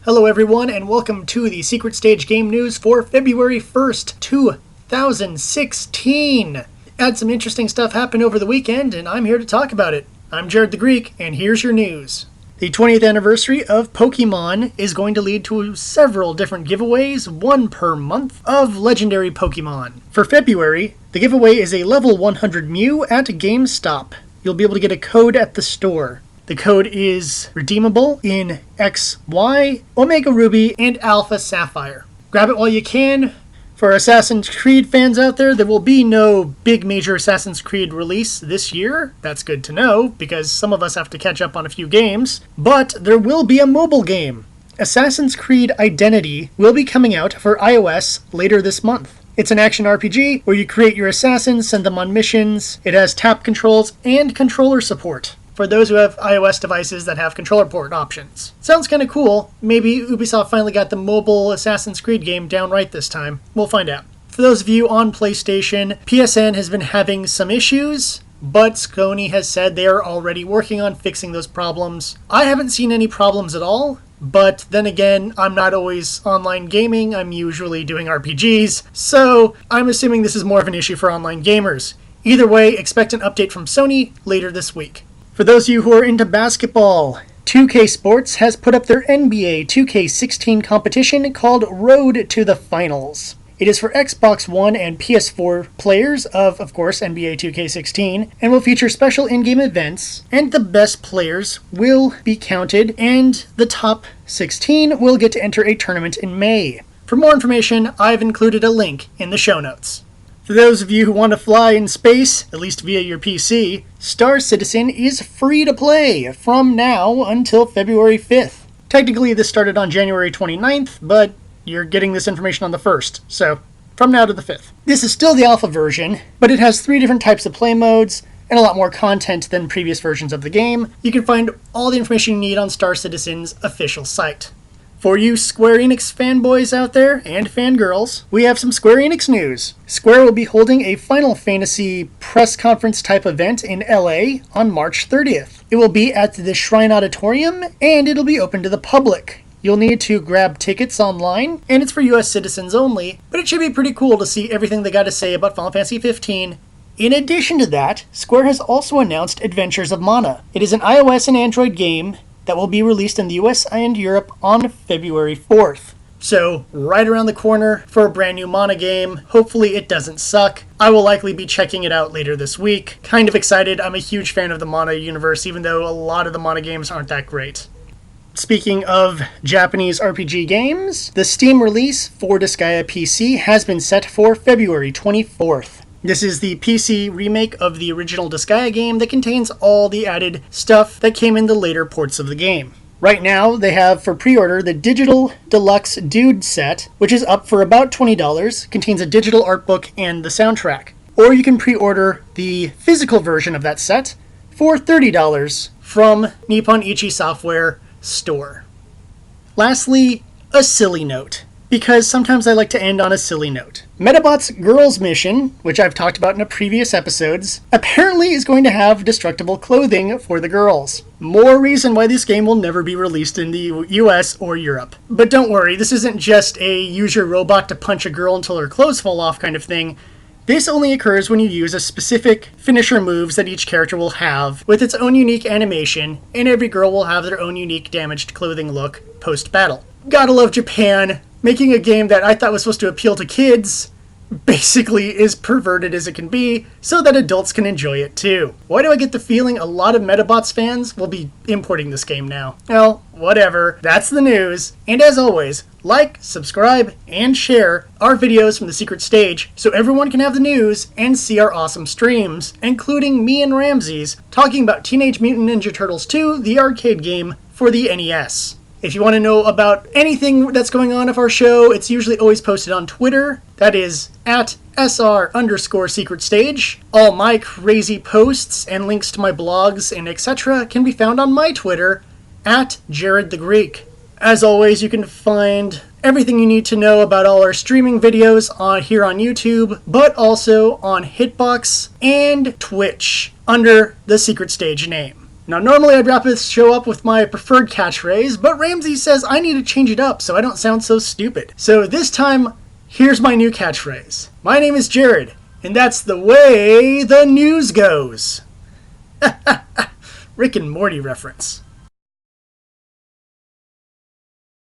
Hello everyone and welcome to the Secret Stage Game News for February 1st, 2016. Had some interesting stuff happen over the weekend and I'm here to talk about it. I'm Jared the Greek and here's your news. The 20th anniversary of Pokemon is going to lead to several different giveaways, one per month, of legendary Pokemon. For February, the giveaway is a level 100 Mew at GameStop. You'll be able to get a code at the store. The code is redeemable in X, Y, Omega Ruby, and Alpha Sapphire. Grab it while you can. For Assassin's Creed fans out there, there will be no big major Assassin's Creed release this year. That's good to know, because some of us have to catch up on a few games. But there will be a mobile game. Assassin's Creed Identity will be coming out for iOS later this month. It's an action RPG where you create your assassins, send them on missions. It has tap controls and controller support for those who have iOS devices that have controller port options. Sounds kind of cool. Maybe Ubisoft finally got the mobile Assassin's Creed game down right this time. We'll find out. For those of you on PlayStation, PSN has been having some issues, but Sony has said they are already working on fixing those problems. I haven't seen any problems at all, but then again, I'm not always online gaming. I'm usually doing RPGs, so I'm assuming this is more of an issue for online gamers. Either way, expect an update from Sony later this week. For those of you who are into basketball, 2K Sports has put up their NBA 2K16 competition called Road to the Finals. It is for Xbox One and PS4 players of course, NBA 2K16, and will feature special in-game events, and the best players will be counted, and the top 16 will get to enter a tournament in May. For more information, I've included a link in the show notes. For those of you who want to fly in space, at least via your PC, Star Citizen is free to play from now until February 5th. Technically, this started on January 29th, but you're getting this information on the 1st, so from now to the 5th. This is still the alpha version, but it has 3 different types of play modes and a lot more content than previous versions of the game. You can find all the information you need on Star Citizen's official site. For you Square Enix fanboys out there, and fangirls, we have some Square Enix news. Square will be holding a Final Fantasy press conference type event in LA on March 30th. It will be at the Shrine Auditorium, and it'll be open to the public. You'll need to grab tickets online, and it's for US citizens only, but it should be pretty cool to see everything they got to say about Final Fantasy 15. In addition to that, Square has also announced Adventures of Mana. It is an iOS and Android game that will be released in the US and Europe on February 4th. So, right around the corner for a brand new Mana game. Hopefully it doesn't suck. I will likely be checking it out later this week. Kind of excited. I'm a huge fan of the Mana universe, even though a lot of the Mana games aren't that great. Speaking of Japanese RPG games, the Steam release for Disgaea PC has been set for February 24th. This is the PC remake of the original Disgaea game that contains all the added stuff that came in the later ports of the game. Right now, they have for pre-order the Digital Deluxe Dude set, which is up for about $20, contains a digital art book and the soundtrack. Or you can pre-order the physical version of that set for $30 from Nippon Ichi Software Store. Lastly, a silly note, because sometimes I like to end on a silly note. Metabots Girls mission, which I've talked about in previous episodes, apparently is going to have destructible clothing for the girls. More reason why this game will never be released in the US or Europe. But don't worry, this isn't just a use your robot to punch a girl until her clothes fall off kind of thing. This only occurs when you use a specific finisher moves that each character will have with its own unique animation, and every girl will have their own unique damaged clothing look post-battle. Gotta love Japan. Making a game that I thought was supposed to appeal to kids basically is perverted as it can be, so that adults can enjoy it too. Why do I get the feeling a lot of Metabots fans will be importing this game now? Well, whatever. That's the news. And as always, like, subscribe, and share our videos from the Secret Stage so everyone can have the news and see our awesome streams, including me and Ramses talking about Teenage Mutant Ninja Turtles 2, the arcade game for the NES. If you want to know about anything that's going on of our show, it's usually always posted on Twitter. That is at @SR_Secret Stage. All my crazy posts and links to my blogs and etc. can be found on my Twitter at Jared the Greek. As always, you can find everything you need to know about all our streaming videos here on YouTube, but also on Hitbox and Twitch under the Secret Stage name. Now, normally I'd wrap this show up with my preferred catchphrase, but Ramsey says I need to change it up so I don't sound so stupid. So this time, here's my new catchphrase. My name is Jared, and that's the way the news goes. Rick and Morty reference.